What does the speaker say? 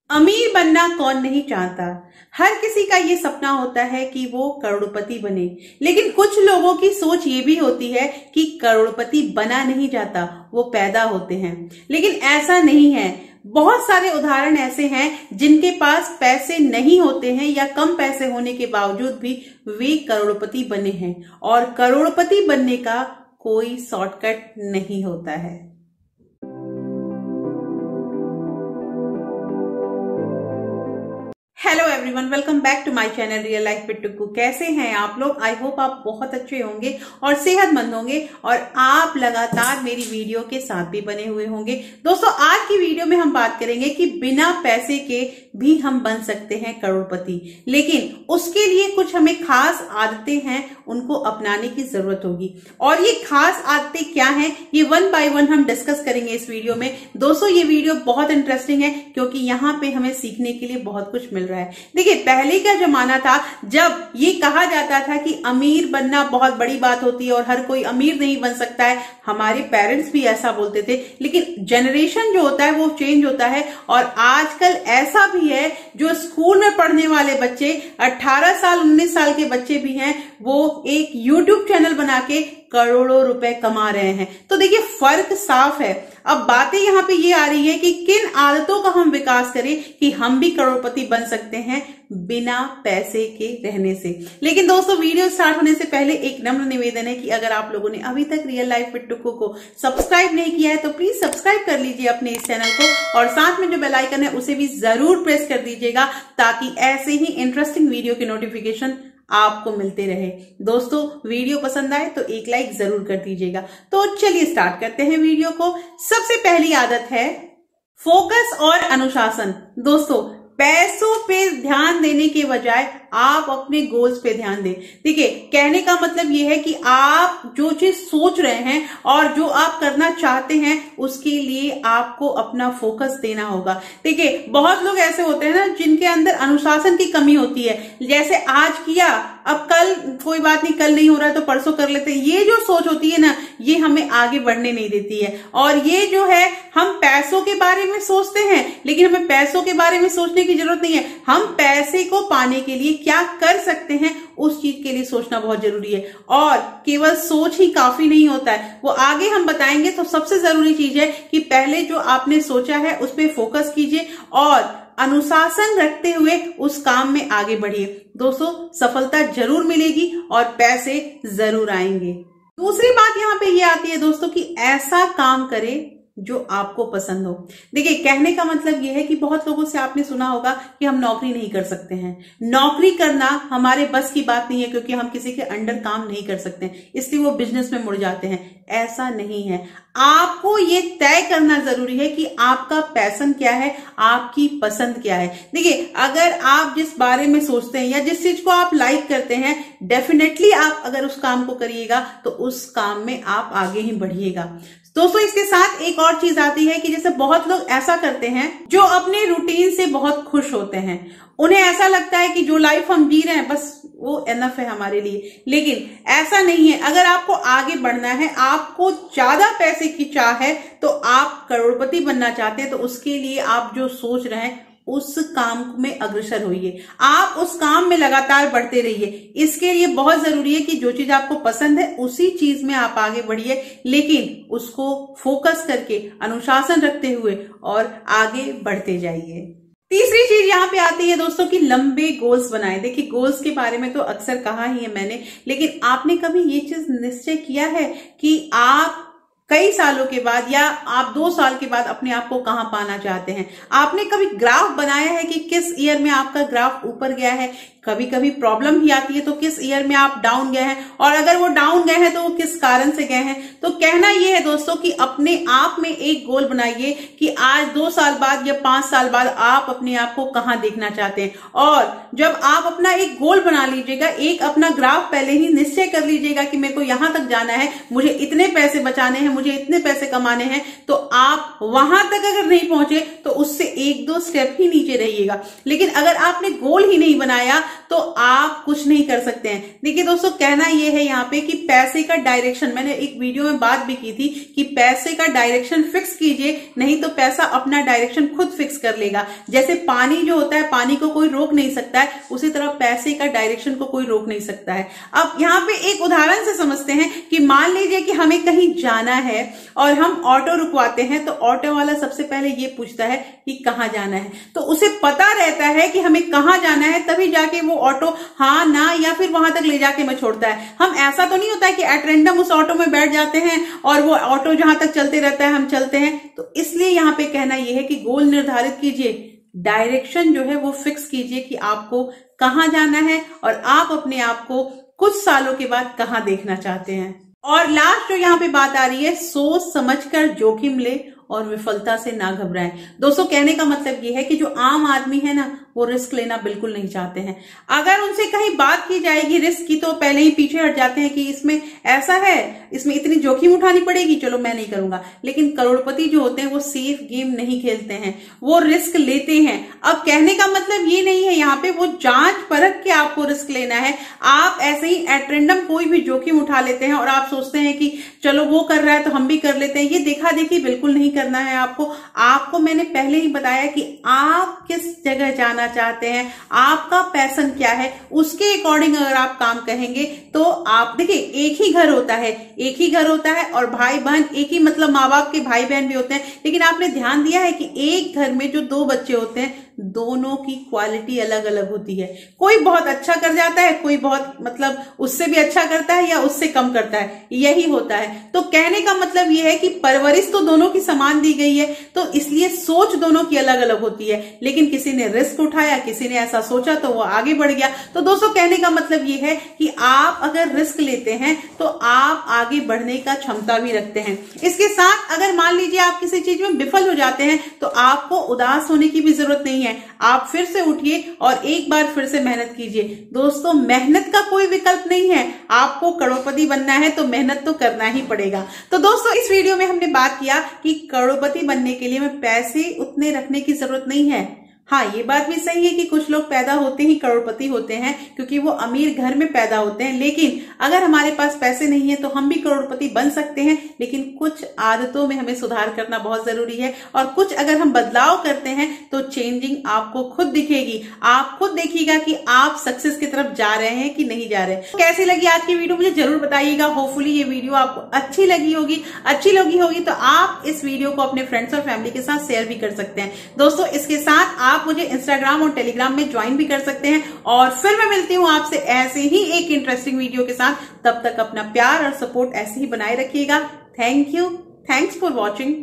अमीर बनना कौन नहीं चाहता। हर किसी का ये सपना होता है कि वो करोड़पति बने, लेकिन कुछ लोगों की सोच ये भी होती है कि करोड़पति बना नहीं जाता, वो पैदा होते हैं। लेकिन ऐसा नहीं है। बहुत सारे उदाहरण ऐसे हैं जिनके पास पैसे नहीं होते हैं या कम पैसे होने के बावजूद भी वे करोड़पति बने हैं, और करोड़पति बनने का कोई शॉर्टकट नहीं होता है। Hello everyone, welcome back to my channel real life with Tukku. कैसे हैं आप लोग? आई होप आप बहुत अच्छे होंगे और सेहतमंद होंगे और आप लगातार मेरी वीडियो के साथ भी बने हुए होंगे। दोस्तों, आज की वीडियो में हम बात करेंगे कि बिना पैसे के भी हम बन सकते हैं करोड़पति, लेकिन उसके लिए कुछ हमें खास आदतें हैं, उनको अपनाने की जरूरत होगी। और ये खास आदतें क्या हैं, ये वन बाय वन हम डिस्कस करेंगे इस वीडियो में। दोस्तों, ये वीडियो बहुत इंटरेस्टिंग है क्योंकि यहाँ पे हमें सीखने के लिए बहुत कुछ मिल रहा है। देखिए, पहले का जमाना था जब ये कहा जाता था कि अमीर बनना बहुत बड़ी बात होती है और हर कोई अमीर नहीं बन सकता है। हमारे पेरेंट्स भी ऐसा बोलते थे, लेकिन जनरेशन जो होता है वो चेंज होता है और आजकल ऐसा भी है जो स्कूल में पढ़ने वाले बच्चे 18 साल 19 साल के बच्चे भी हैं, वो एक यूट्यूब चैनल बना के करोड़ों रुपए कमा रहे हैं। तो देखिए, फर्क साफ है। अब बातें यहाँ पे ये आ रही है कि किन आदतों का हम विकास करें कि हम भी करोड़पति बन सकते हैं बिना पैसे के रहने से। लेकिन दोस्तों, वीडियो स्टार्ट होने से पहले एक नम्र निवेदन है कि अगर आप लोगों ने अभी तक रियल लाइफ विद टुक्कू को सब्सक्राइब नहीं किया है तो प्लीज सब्सक्राइब कर लीजिए अपने इस चैनल को, और साथ में जो बेल आइकन है उसे भी जरूर प्रेस कर दीजिएगा ताकि ऐसे ही इंटरेस्टिंग वीडियो के नोटिफिकेशन आपको मिलते रहे। दोस्तों, वीडियो पसंद आए तो एक लाइक जरूर कर दीजिएगा। तो चलिए स्टार्ट करते हैं वीडियो को। सबसे पहली आदत है फोकस और अनुशासन। दोस्तों, पैसों पे ध्यान देने के बजाय आप अपने गोल्स पे ध्यान दें। देखिए, कहने का मतलब ये है कि आप जो चीज सोच रहे हैं और जो आप करना चाहते हैं उसके लिए आपको अपना फोकस देना होगा। देखिए, बहुत लोग ऐसे होते हैं ना जिनके अंदर अनुशासन की कमी होती है। जैसे आज किया, अब कल कोई बात नहीं, कल नहीं हो रहा है तो परसों कर लेते हैं। ये जो सोच होती है ना, ये हमें आगे बढ़ने नहीं देती है। और ये जो है, हम पैसों के बारे में सोचते हैं लेकिन हमें पैसों के बारे में सोचने की जरूरत नहीं है। हम पैसे को पाने के लिए क्या कर सकते हैं उस चीज के लिए सोचना बहुत जरूरी है। और केवल सोच ही काफी नहीं होता है, वो आगे हम बताएंगे। तो सबसे जरूरी चीज है कि पहले जो आपने सोचा है उस पर फोकस कीजिए और अनुशासन रखते हुए उस काम में आगे बढ़िए। दोस्तों, सफलता जरूर मिलेगी और पैसे जरूर आएंगे। दूसरी बात यहाँ पे ये आती है दोस्तों कि ऐसा काम करें जो आपको पसंद हो। देखिए, कहने का मतलब यह है कि बहुत लोगों से आपने सुना होगा कि हम नौकरी नहीं कर सकते हैं। नौकरी करना हमारे बस की बात नहीं है क्योंकि हम किसी के अंडर काम नहीं कर सकते, इसलिए वो बिजनेस में मुड़ जाते हैं। ऐसा नहीं है। आपको ये तय करना जरूरी है कि आपका पैशन क्या है, आपकी पसंद क्या है। देखिए, अगर आप जिस बारे में सोचते हैं या जिस चीज को आप लाइक करते हैं, डेफिनेटली आप अगर उस काम को करिएगा तो उस काम में आप आगे ही बढ़िएगा। दोस्तों, इसके साथ एक और चीज आती है कि जैसे बहुत लोग ऐसा करते हैं जो अपने रूटीन से बहुत खुश होते हैं। उन्हें ऐसा लगता है कि जो लाइफ हम जी रहे हैं बस वो एनफ है हमारे लिए, लेकिन ऐसा नहीं है। अगर आपको आगे बढ़ना है, आपको ज्यादा पैसे की चाह है, तो आप करोड़पति बनना चाहते हैं, तो उसके लिए आप जो सोच रहे हैं उस काम में अग्रसर होइए। आप उस काम में लगातार बढ़ते रहिए। इसके लिए बहुत जरूरी है कि जो चीज आपको पसंद है उसी चीज में आप आगे बढ़िए, लेकिन उसको फोकस करके अनुशासन रखते हुए और आगे बढ़ते जाइए। तीसरी चीज यहाँ पे आती है दोस्तों कि लंबे गोल्स बनाएं। देखिए, गोल्स के बारे में तो अक्सर कहा ही है मैंने, लेकिन आपने कभी ये चीज निश्चय किया है कि आप कई सालों के बाद या आप 2 साल के बाद अपने आप को कहां पाना चाहते हैं? आपने कभी ग्राफ बनाया है कि किस ईयर में आपका ग्राफ ऊपर गया है? कभी कभी प्रॉब्लम भी आती है तो किस ईयर में आप डाउन गए हैं, और अगर वो डाउन गए हैं तो वो किस कारण से गए हैं? तो कहना ये है दोस्तों कि अपने आप में एक गोल बनाइए कि आज 2 साल बाद या 5 साल बाद आप अपने आप को कहां देखना चाहते हैं। और जब आप अपना एक गोल बना लीजिएगा, एक अपना ग्राफ पहले ही निश्चय कर लीजिएगा कि मेरे को यहां तक जाना है, मुझे इतने पैसे बचाने हैं, मुझे इतने पैसे कमाने हैं, तो आप वहां तक अगर नहीं पहुंचे तो उससे 1-2 स्टेप ही नीचे रहिएगा। लेकिन अगर आपने गोल ही नहीं बनाया तो आप कुछ नहीं कर सकते हैं। देखिए दोस्तों, कहना यह है यहाँ पे कि पैसे का डायरेक्शन, मैंने एक वीडियो में बात भी की थी कि पैसे का डायरेक्शन फिक्स कीजिए, नहीं तो पैसा अपना डायरेक्शन खुद फिक्स कर लेगा। जैसे पानी जो होता है, पानी को कोई रोक नहीं सकता है, उसी तरह पैसे का डायरेक्शन को कोई रोक नहीं सकता है। अब यहाँ पे एक उदाहरण से समझते हैं कि मान लीजिए कि हमें कहीं जाना है और हम ऑटो रुकवाते हैं, तो ऑटो वाला सबसे पहले ये पूछता है कि कहाँ जाना है, तो उसे पता रहता है कि हमें कहाँ जाना है, तभी जाके वो ऑटो हाँ ना या फिर वहां तक ले जाके मैं छोड़ता है। हम ऐसा तो नहीं होता है कि एट रैंडम उस ऑटो में बैठ जाते हैं और वो ऑटो जहां तक चलते रहता है हम चलते हैं। तो इसलिए यहाँ पे कहना यह है कि गोल निर्धारित कीजिए, डायरेक्शन जो है वो फिक्स कीजिए कि आपको कहाँ जाना है और आप अपने आप को कुछ सालों के बाद कहाँ देखना चाहते हैं। और लास्ट जो यहाँ पे बात आ रही है, सोच समझकर जोखिम ले और विफलता से ना घबराएं। दोस्तों, कहने का मतलब ये है कि जो आम आदमी है ना, वो रिस्क लेना बिल्कुल नहीं चाहते हैं। अगर उनसे कहीं बात की जाएगी रिस्क की, तो पहले ही पीछे हट जाते हैं कि इसमें ऐसा है, इसमें इतनी जोखिम उठानी पड़ेगी, चलो मैं नहीं करूंगा। लेकिन करोड़पति जो होते हैं वो सेफ गेम नहीं खेलते हैं, वो रिस्क लेते हैं। अब कहने का मतलब ये नहीं है यहाँ पे वो जांच परख के आपको रिस्क लेना है। आप ऐसे ही एट रैंडम कोई भी जोखिम उठा लेते हैं और आप सोचते हैं कि चलो वो कर रहा है तो हम भी कर लेते हैं। ये देखा देखी बिल्कुल नहीं करना है आपको मैंने पहले ही बताया कि आप किस जगह जाना चाहते हैं, आपका पैशन क्या है, उसके अकॉर्डिंग अगर आप काम कहेंगे तो आप देखिए, एक ही घर होता है और भाई बहन एक ही, मतलब माँ बाप के भाई बहन भी होते हैं। लेकिन आपने ध्यान दिया है कि एक घर में जो दो बच्चे होते हैं, दोनों की क्वालिटी अलग अलग होती है। कोई बहुत अच्छा कर जाता है, कोई बहुत मतलब उससे भी अच्छा करता है या उससे कम करता है, यही होता है। तो कहने का मतलब यह है कि परवरिश तो दोनों की समान दी गई है, तो इसलिए सोच दोनों की अलग अलग होती है। लेकिन किसी ने रिस्क उठाया, किसी ने ऐसा सोचा तो वो आगे बढ़ गया। तो दोस्तों, कहने का मतलब ये है कि आप अगर रिस्क लेते हैं तो आप आगे बढ़ने का क्षमता भी रखते हैं। इसके साथ अगर मान लीजिए आप किसी चीज में विफल हो जाते हैं तो आपको उदास होने की भी जरूरत नहीं है। आप फिर से उठिए और एक बार फिर से मेहनत कीजिए। दोस्तों, मेहनत का कोई विकल्प नहीं है। आपको करोड़पति बनना है तो मेहनत तो करना ही पड़ेगा। तो दोस्तों, इस वीडियो में हमने बात किया कि करोड़पति बनने के लिए हमें पैसे उतने रखने की जरूरत नहीं है। हाँ, ये बात भी सही है कि कुछ लोग पैदा होते ही करोड़पति होते हैं क्योंकि वो अमीर घर में पैदा होते हैं। लेकिन अगर हमारे पास पैसे नहीं है तो हम भी करोड़पति बन सकते हैं, लेकिन कुछ आदतों में हमें सुधार करना बहुत जरूरी है। और कुछ अगर हम बदलाव करते हैं तो चेंजिंग आपको खुद दिखेगी। आप खुद देखिएगा कि आप सक्सेस की तरफ जा रहे हैं कि नहीं जा रहे। कैसी लगी आज की वीडियो मुझे जरूर बताइएगा। होपफुली ये वीडियो आपको अच्छी लगी होगी तो आप इस वीडियो को अपने फ्रेंड्स और फैमिली के साथ शेयर भी कर सकते हैं। दोस्तों, इसके साथ आप मुझे इंस्टाग्राम और टेलीग्राम में ज्वाइन भी कर सकते हैं। और फिर मैं मिलती हूं आपसे ऐसे ही एक इंटरेस्टिंग वीडियो के साथ। तब तक अपना प्यार और सपोर्ट ऐसे ही बनाए रखिएगा। Thank you. Thanks for watching.